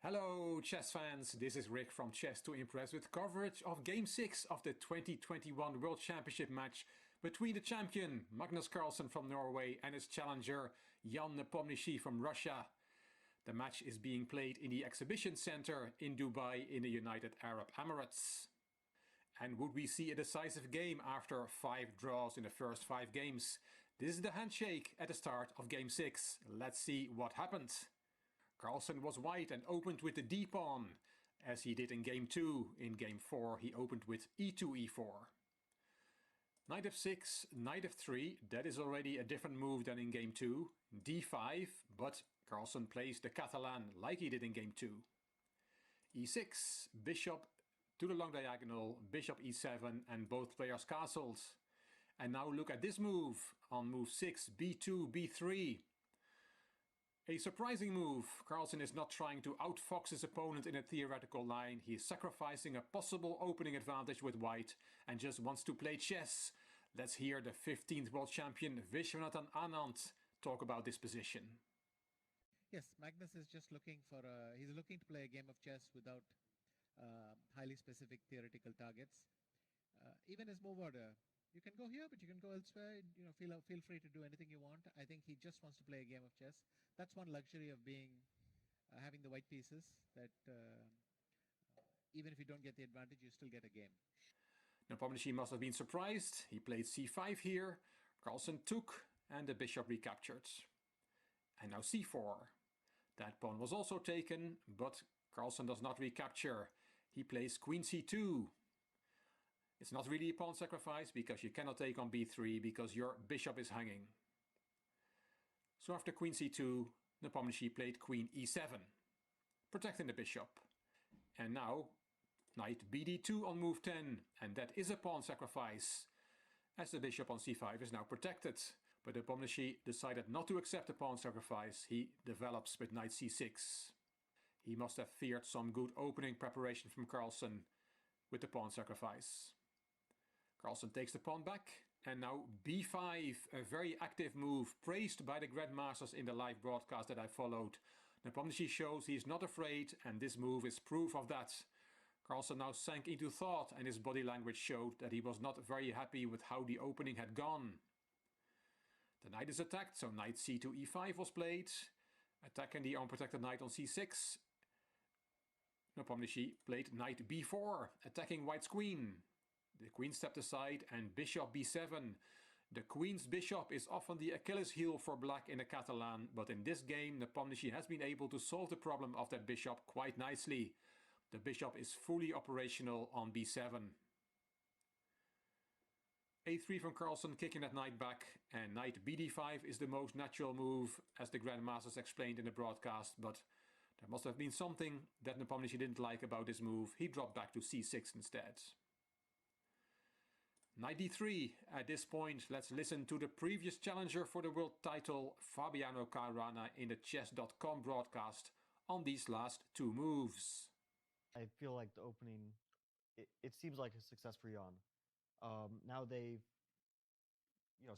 Hello chess fans, this is Rick from Chess to Impress with coverage of Game 6 of the 2021 World Championship match between the champion Magnus Carlsen from Norway and his challenger Ian Nepomniachtchi from Russia. The match is being played in the exhibition center in Dubai in the United Arab Emirates. And would we see a decisive game after 5 draws in the first 5 games? This is the handshake at the start of Game 6. Let's see what happened. Carlsen was white and opened with the d-pawn, as he did in Game 2. In Game 4 he opened with e2, e4. Knight f6, knight f3, that is already a different move than in Game 2. d5, but Carlsen plays the Catalan like he did in Game 2. e6, bishop to the long diagonal, bishop e7, and both players castled. And now look at this move on move 6, b2, b3. A surprising move. Carlsen is not trying to outfox his opponent in a theoretical line. He is sacrificing a possible opening advantage with white and just wants to play chess. Let's hear the 15th world champion Viswanathan Anand talk about this position. Yes, Magnus is just looking for he's looking to play a game of chess without highly specific theoretical targets. Even his move order, you can go here, but you can go elsewhere. You know, feel free to do anything you want. I think he just wants to play a game of chess. That's one luxury of having the white pieces. That even if you don't get the advantage, you still get a game. Nepomniachtchi must have been surprised. He played c5 here. Carlsen took, and the bishop recaptured. And now c4. That pawn was also taken, but Carlsen does not recapture. He plays queen c2. It's not really a pawn sacrifice because you cannot take on b3 because your bishop is hanging. So after queen c2, Nepomniachtchi played queen e7, protecting the bishop. And now knight bd2 on move 10, and that is a pawn sacrifice, as the bishop on c5 is now protected. But Nepomniachtchi decided not to accept the pawn sacrifice. He develops with knight c6. He must have feared some good opening preparation from Carlsen with the pawn sacrifice. Carlsen takes the pawn back, and now b5, a very active move, praised by the grandmasters in the live broadcast that I followed. Nepomniachtchi shows he is not afraid, and this move is proof of that. Carlsen now sank into thought, and his body language showed that he was not very happy with how the opening had gone. The knight is attacked, so knight c2, e5 was played, attacking the unprotected knight on c6. Nepomniachtchi played knight b4, attacking white's queen. The queen stepped aside and bishop b7. The queen's bishop is often the Achilles heel for black in the Catalan, but in this game Nepomniachtchi has been able to solve the problem of that bishop quite nicely. The bishop is fully operational on b7. a3 from Carlsen, kicking that knight back, and knight bd5 is the most natural move, as the grandmasters explained in the broadcast, but there must have been something that Nepomniachtchi didn't like about this move. He dropped back to c6 instead. Knight d3. At this point, let's listen to the previous challenger for the world title, Fabiano Caruana, in the chess.com broadcast on these last 2 moves. I feel like the opening, it seems like a success for Ian. Now they've,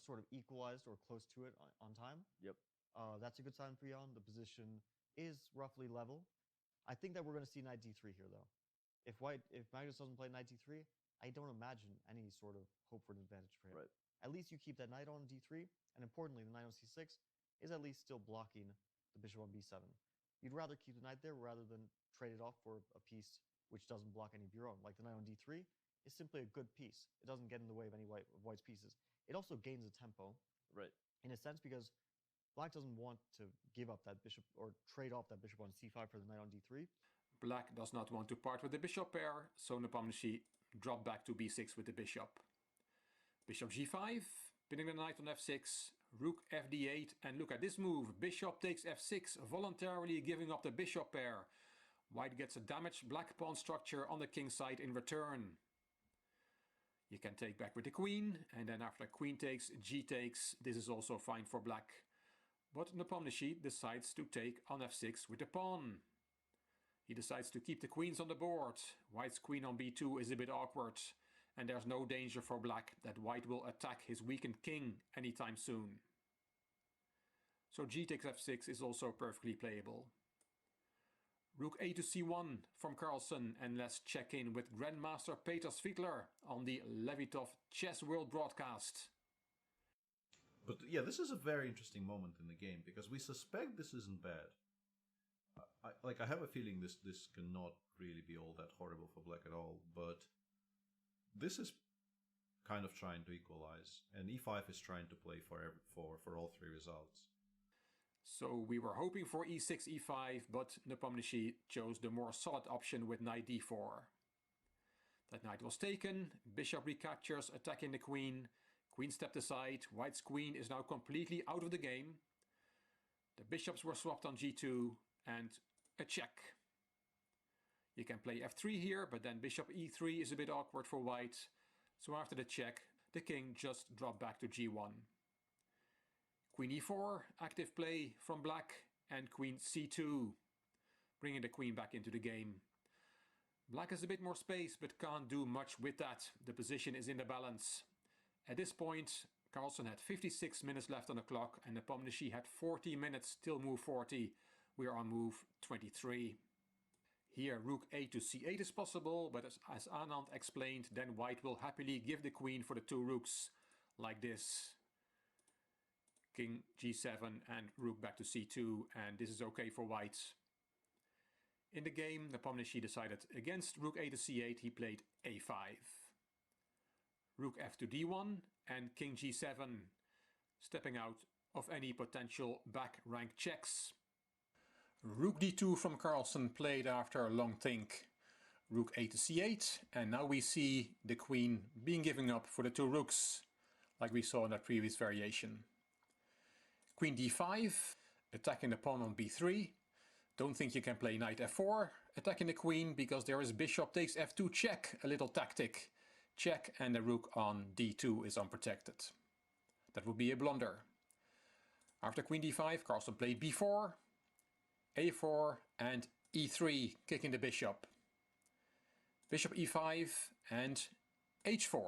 sort of equalized or close to it on time. Yep. That's a good sign for Ian. The position is roughly level. I think that we're going to see knight d3 here, though. If Magnus doesn't play knight d3, I don't imagine any sort of hope for an advantage for him. Right. At least you keep that knight on d3, and importantly, the knight on c6 is at least still blocking the bishop on b7. You'd rather keep the knight there rather than trade it off for a piece which doesn't block any of your own. Like the knight on d3 is simply a good piece. It doesn't get in the way of any of white's pieces. It also gains a tempo, Right. in a sense, because black doesn't want to give up that bishop or trade off that bishop on c5 for the knight on d3. Black does not want to part with the bishop pair, so Nepomniachtchi dropped back to b6 with the bishop. Bishop g5, pinning the knight on f6, rook fd8, and look at this move. Bishop takes f6, voluntarily giving up the bishop pair. White gets a damaged black pawn structure on the king side in return. You can take back with the queen, and then after queen takes, g takes. This is also fine for black. But Nepomniachtchi decides to take on f6 with the pawn. He decides to keep the queens on the board. White's queen on b2 is a bit awkward, and there's no danger for black that white will attack his weakened king anytime soon. So g takes f6 is also perfectly playable. Rook a to c1 from Carlsen, and let's check in with Grandmaster Peter Svidler on the Levitov Chess World broadcast. But yeah, this is a very interesting moment in the game because we suspect this isn't bad. I have a feeling this cannot really be all that horrible for black at all, but this is kind of trying to equalize, and e5 is trying to play for all three results. So we were hoping for e6, e5, but Nepomniachtchi chose the more solid option with knight d4. That knight was taken, bishop recaptures, attacking the queen. Queen stepped aside, white's queen is now completely out of the game. The bishops were swapped on g2, and a check. You can play f3 here, but then bishop e3 is a bit awkward for white. So after the check, the king just dropped back to g1. Queen e4, active play from black, and queen c2, bringing the queen back into the game. Black has a bit more space, but can't do much with that. The position is in the balance. At this point, Carlsen had 56 minutes left on the clock, and Nepomniachtchi had 40 minutes till move 40. We are on move 23. Here, rook a to c8 is possible, but as Anand explained, then white will happily give the queen for the two rooks, like this. King g7 and rook back to c2, and this is okay for white. In the game, Nepomniachtchi decided against rook a to c8, he played a5. Rook f to d1 and king g7, stepping out of any potential back rank checks. Rook d2 from Carlsen played after a long think. Rook a to c8, and now we see the queen being given up for the two rooks, like we saw in that previous variation. Queen d5, attacking the pawn on b3. Don't think you can play knight f4, attacking the queen, because there is bishop takes f2 check, a little tactic. Check, and the rook on d2 is unprotected. That would be a blunder. After queen d5, Carlsen played b4, a4 and e3, kicking the bishop. Bishop e5 and h4.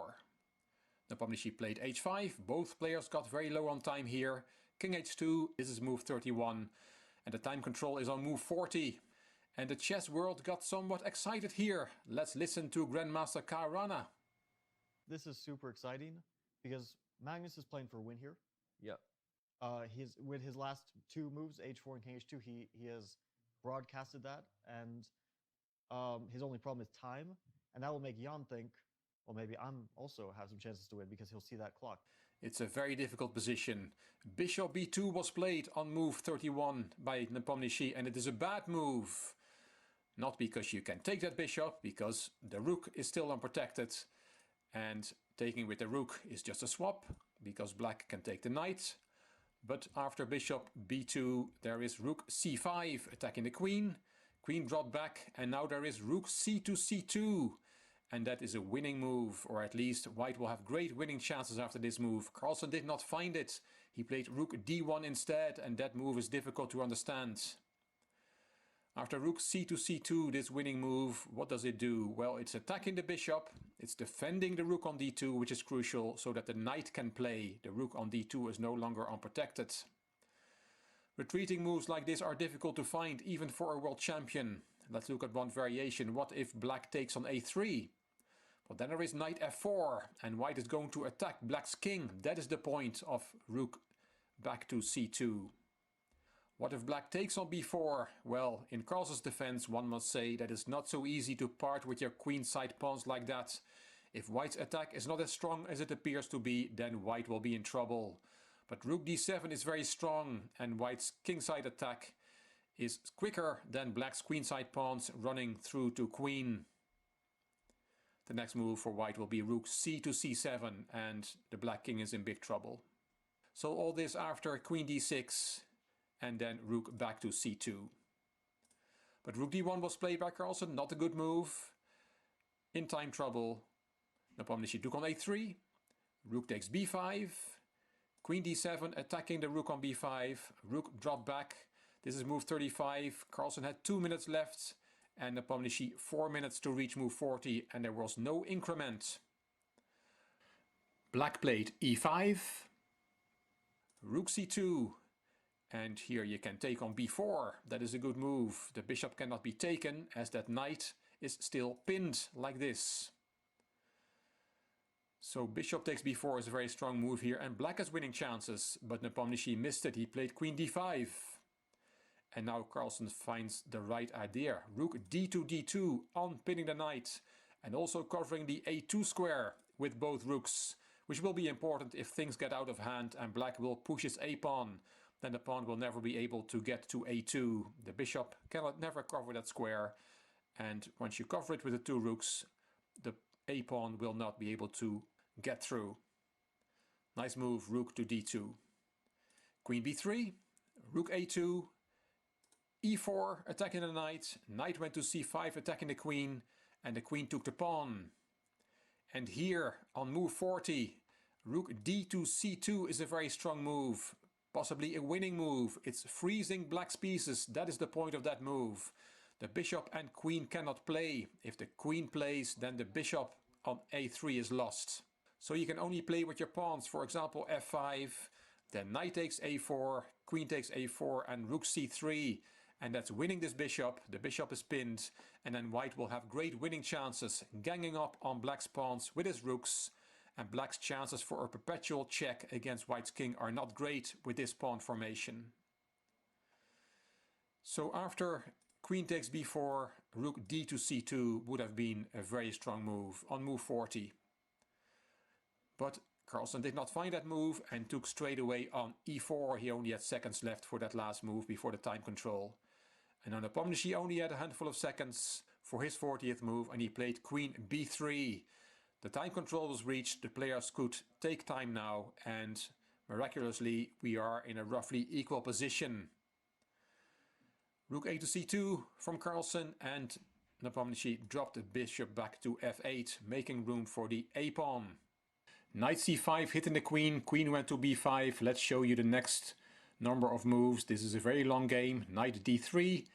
Nepomniachtchi played h5, both players got very low on time here. King h2, this is move 31, and the time control is on move 40. And the chess world got somewhat excited here. Let's listen to Grandmaster Rana. This is super exciting because Magnus is playing for a win here. Yeah. With his last two moves, h4 and king h2, he has broadcasted that, and his only problem is time, and that will make Jan think, well, maybe I'm also have some chances to win because he'll see that clock. It's a very difficult position. Bishop b2 was played on move 31 by Nepomniachtchi, and it is a bad move. Not because you can take that bishop, because the rook is still unprotected, and taking with the rook is just a swap, because black can take the knight. But after bishop b2, there is rook c5 attacking the queen. Queen dropped back, and now there is rook c to c2. And that is a winning move, or at least white will have great winning chances after this move. Carlsen did not find it. He played rook d1 instead, and that move is difficult to understand. After rook c to c2, this winning move, what does it do? Well, it's attacking the bishop. It's defending the rook on d2, which is crucial, so that the knight can play. The rook on d2 is no longer unprotected. Retreating moves like this are difficult to find, even for a world champion. Let's look at one variation. What if black takes on a3? Well, then there is knight f4, and white is going to attack black's king. That is the point of rook back to c2. What if black takes on b4? Well, in Carlsen's defense, one must say that it's not so easy to part with your queenside pawns like that. If white's attack is not as strong as it appears to be, then white will be in trouble. But rook d7 is very strong, and white's kingside attack is quicker than black's queenside pawns running through to queen. The next move for white will be rook c to c7, and the black king is in big trouble. So all this after queen d6, and then rook back to c2. But rook d1 was played by Carlsen, not a good move. In time trouble. Nepomniachtchi took on a3, rook takes b5, queen d7 attacking the rook on b5, rook dropped back. This is move 35, Carlsen had 2 minutes left, and Nepomniachtchi 4 minutes to reach move 40, and there was no increment. Black played e5, rook c2, And here you can take on b4. That is a good move. The bishop cannot be taken as that knight is still pinned like this. So bishop takes b4 is a very strong move here, and black has winning chances, but Nepomniachtchi missed it. He played queen d5. And now Carlsen finds the right idea. Rook d2 d2 on pinning the knight, and also covering the a2 square with both rooks, which will be important if things get out of hand and black will push his a pawn. Then the pawn will never be able to get to a2. The bishop cannot never cover that square, and once you cover it with the two rooks, the a pawn will not be able to get through. Nice move, rook to d2. Queen b3, rook a2, e4 attacking the knight, knight went to c5 attacking the queen, and the queen took the pawn. And here on move 40, rook d to c2 is a very strong move, possibly a winning move. It's freezing black's pieces, that is the point of that move. The bishop and queen cannot play. If the queen plays, then the bishop on a3 is lost. So you can only play with your pawns, for example f5, then knight takes a4, queen takes a4 and rook c3, and that's winning this bishop. The bishop is pinned, and then white will have great winning chances, ganging up on black's pawns with his rooks, and black's chances for a perpetual check against white's king are not great with this pawn formation. So after queen takes b4, rook d to c2 would have been a very strong move on move 40. But Carlsen did not find that move and took straight away on e4. He only had seconds left for that last move before the time control. And now Nepomniachtchi only had a handful of seconds for his 40th move, and he played queen b3. The time control was reached, the players could take time now, and miraculously we are in a roughly equal position. Rook a to c2 from Carlsen, and Nepomniachtchi dropped the bishop back to f8, making room for the a pawn. Knight c5 hitting the queen, queen went to b5. Let's show you the next number of moves. This is a very long game. Knight d3,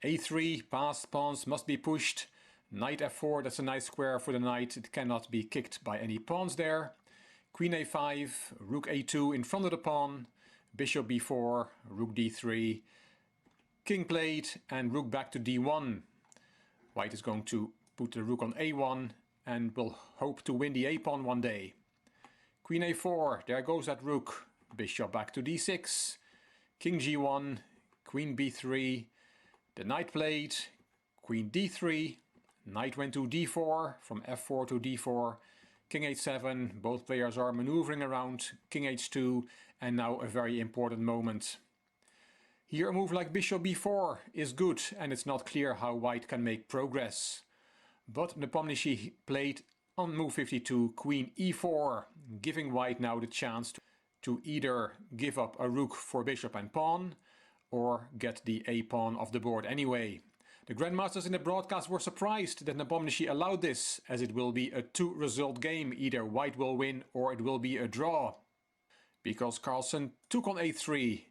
a3, past pawns must be pushed. Knight f4, that's a nice square for the knight. It cannot be kicked by any pawns there. Queen a5, rook a2 in front of the pawn. Bishop b4, rook d3. King played and rook back to d1. White is going to put the rook on a1 and will hope to win the a pawn one day. Queen a4, there goes that rook. Bishop back to d6. King g1, queen b3. The knight played, queen d3. Knight went to d4, from f4 to d4. King h7, both players are maneuvering around. King h2, and now a very important moment. Here a move like bishop b4 is good, and it's not clear how white can make progress. But Nepomniachtchi played on move 52 queen e4, giving white now the chance to either give up a rook for bishop and pawn, or get the a pawn off the board anyway. The grandmasters in the broadcast were surprised that Nepomniachtchi allowed this, as it will be a two-result game. Either white will win or it will be a draw. Because Carlsen took on a3,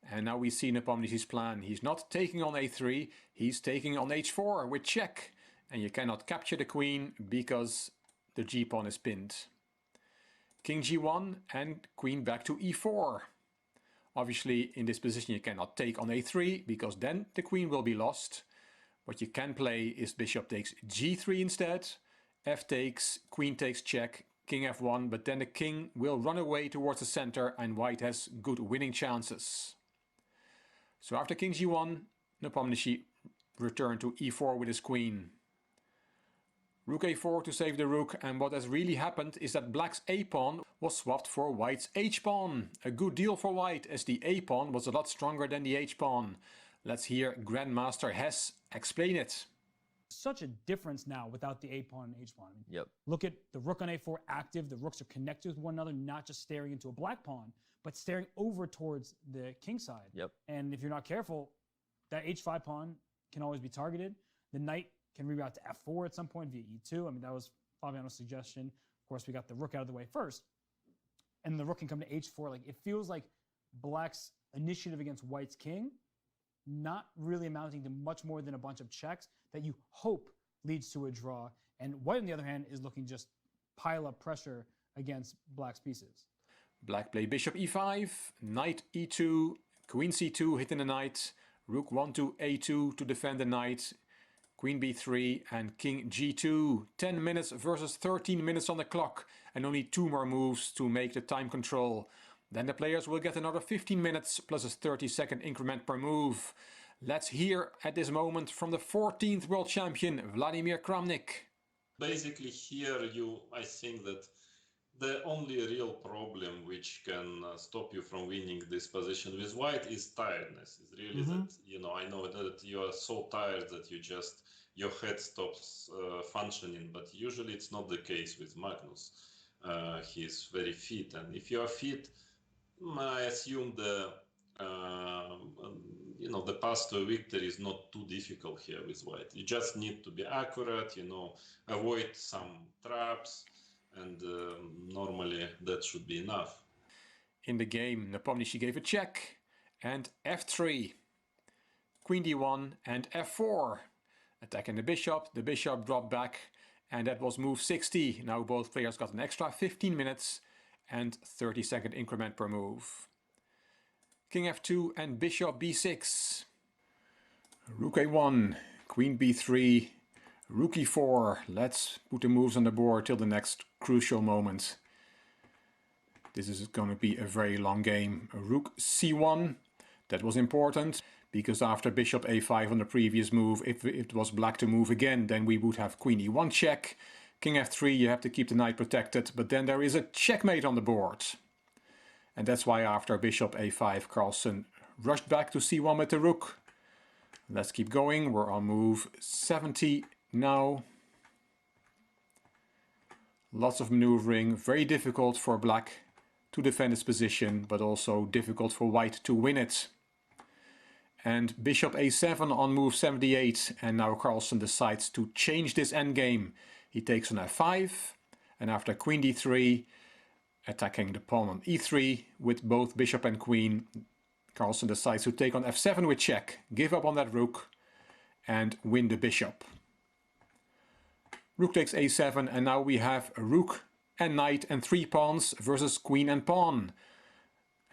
and now we see Nepomniachtchi's plan. He's not taking on a3, he's taking on h4 with check. And you cannot capture the queen because the g-pawn is pinned. King g1 and queen back to e4. Obviously in this position you cannot take on a3 because then the queen will be lost. What you can play is bishop takes g3 instead. F takes, queen takes check, king f1, but then the king will run away towards the center and white has good winning chances. So after king g1, Nepomniachtchi returned to e4 with his queen. Rook a4 to save the rook, and what has really happened is that black's a-pawn was swapped for white's h-pawn. A good deal for white, as the a-pawn was a lot stronger than the h-pawn. Let's hear Grandmaster Hess explain it. Such a difference now without the a-pawn and h-pawn. Yep. Look at the rook on a4 active, the rooks are connected with one another, not just staring into a black pawn, but staring over towards the king side. Yep. And if you're not careful, that h5 pawn can always be targeted. The knight can reroute to f4 at some point via e2. I mean, that was Fabiano's suggestion. Of course, we got the rook out of the way first. And the rook can come to h4. Like, it feels like black's initiative against white's king not really amounting to much more than a bunch of checks that you hope leads to a draw. And white, on the other hand, is looking just pile up pressure against black's pieces. Black played bishop e5, knight e2, Queen c2 hitting the knight, rook 1 to a2 to defend the knight, queen b3 and king g2. 10 minutes versus 13 minutes on the clock and only 2 more moves to make the time control. Then the players will get another 15 minutes plus a 30-second increment per move. Let's hear at this moment from the 14th world champion, Vladimir Kramnik. Basically here I think that the only real problem which can stop you from winning this position with white is tiredness. It's really that, I know that you are so tired that your head stops functioning, but usually it's not the case with Magnus. He's very fit, and if you are fit, I assume the path to a victory is not too difficult here with white. You just need to be accurate, avoid some traps, and normally that should be enough. In the game, Nepomniachtchi gave a check and f3, queen d1 and f4. Attacking the bishop dropped back, and that was move 60. Now both players got an extra 15 minutes and 30-second increment per move. King f2 and bishop b6. Rook a1, queen b3, rook e4. Let's put the moves on the board till the next crucial moment. This is going to be a very long game. Rook c1, that was important, because after bishop a5 on the previous move, if it was black to move again, then we would have queen e1 check. King f3, you have to keep the knight protected, but then there is a checkmate on the board. And that's why after bishop a5, Carlsen rushed back to c1 with the rook. Let's keep going. We're on move 70 now. Lots of maneuvering, very difficult for black to defend its position, but also difficult for white to win it. And bishop a7 on move 78, and now Carlsen decides to change this endgame. He takes on f5, and after queen d3, attacking the pawn on e3 with both bishop and queen, Carlsen decides to take on f7 with check, give up on that rook, and win the bishop. Rook takes a7, and now we have a rook and knight and 3 pawns versus queen and pawn.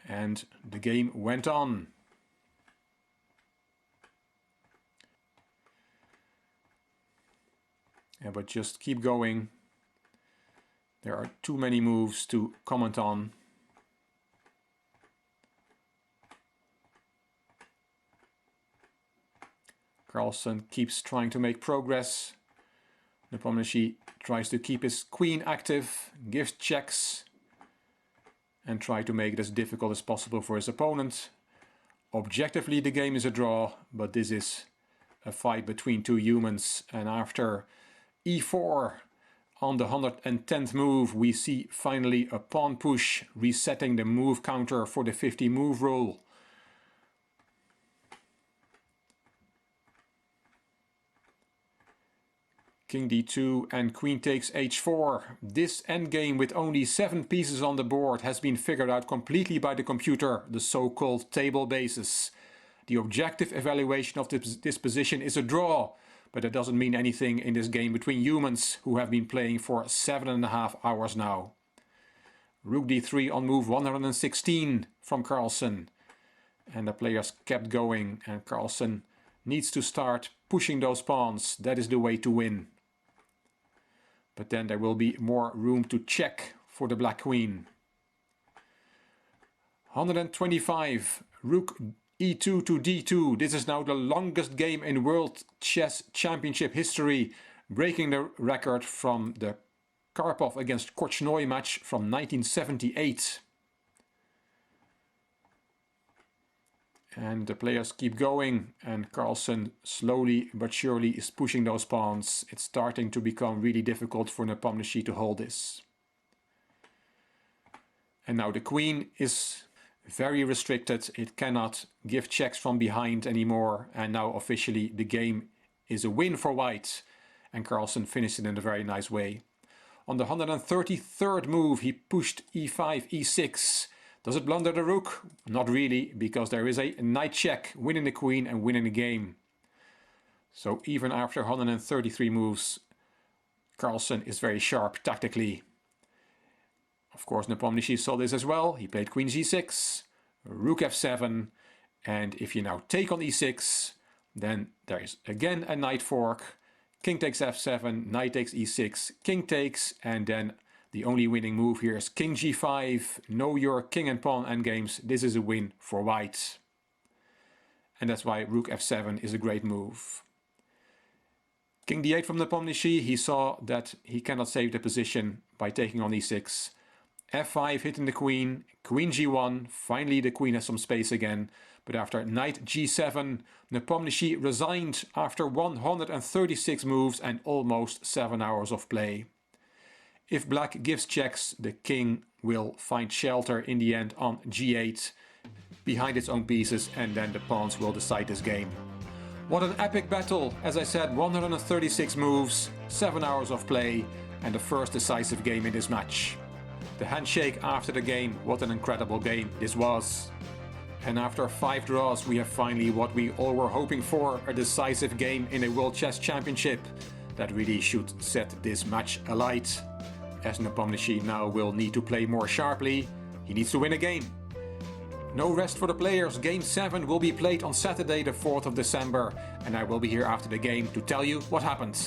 And the game went on. Yeah, but just keep going. There are too many moves to comment on. Carlsen keeps trying to make progress. Nepomniachtchi tries to keep his queen active, gives checks, and try to make it as difficult as possible for his opponent. Objectively, the game is a draw, but this is a fight between two humans, and after e4 on the 110th move, we see finally a pawn push, resetting the move counter for the 50 move rule. King d2 and queen takes h4. This endgame with only 7 pieces on the board has been figured out completely by the computer, the so-called table basis. The objective evaluation of this position is a draw, but that doesn't mean anything in this game between humans who have been playing for 7.5 hours now. Rook d3 on move 116 from Carlsen. And the players kept going, and Carlsen needs to start pushing those pawns. That is the way to win. But then there will be more room to check for the black queen. 125, rook e2 to d2. This is now the longest game in World Chess Championship history, breaking the record from the Karpov against Korchnoi match from 1978. And the players keep going, and Carlsen slowly but surely is pushing those pawns. It's starting to become really difficult for Nepomniachtchi to hold this. And now the queen is very restricted. It cannot give checks from behind anymore, and now officially the game is a win for white, and Carlsen finished it in a very nice way. On the 133rd move, he pushed e5, e6. Does it blunder the rook? Not really, because there is a knight check, winning the queen and winning the game. So even after 133 moves, Carlsen is very sharp tactically. Of course, Nepomniachtchi saw this as well. He played queen g6, rook f7, And if you now take on e6, then there is again a knight fork. King takes f7, knight takes e6, king takes, and then the only winning move here is king g5. Know your king and pawn endgames. This is a win for white. And that's why rook f7 is a great move. King d8 from Nepomniachtchi. He saw that he cannot save the position by taking on e6. f5 hitting the queen, queen g1. Finally the queen has some space again. But after knight g7, Nepomniachtchi resigned after 136 moves and almost 7 hours of play. If black gives checks, the king will find shelter in the end on g8 behind its own pieces, and then the pawns will decide this game. What an epic battle! As I said, 136 moves, 7 hours of play, and the first decisive game in this match. The handshake after the game, what an incredible game this was. And after 5 draws, we have finally what we all were hoping for, a decisive game in a World Chess Championship that really should set this match alight. As Nepomniachtchi now will need to play more sharply, he needs to win a game. No rest for the players. Game 7 will be played on Saturday the 4th of December, and I will be here after the game to tell you what happened.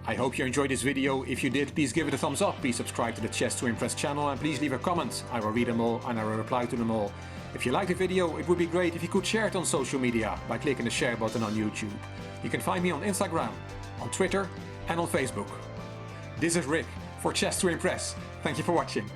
I hope you enjoyed this video. If you did, please give it a thumbs up, please subscribe to the Chess to Impress channel, and please leave a comment. I will read them all and I will reply to them all. If you liked the video, it would be great if you could share it on social media by clicking the share button on YouTube. You can find me on Instagram, on Twitter and on Facebook. This is Rick for Chess to Impress. Thank you for watching.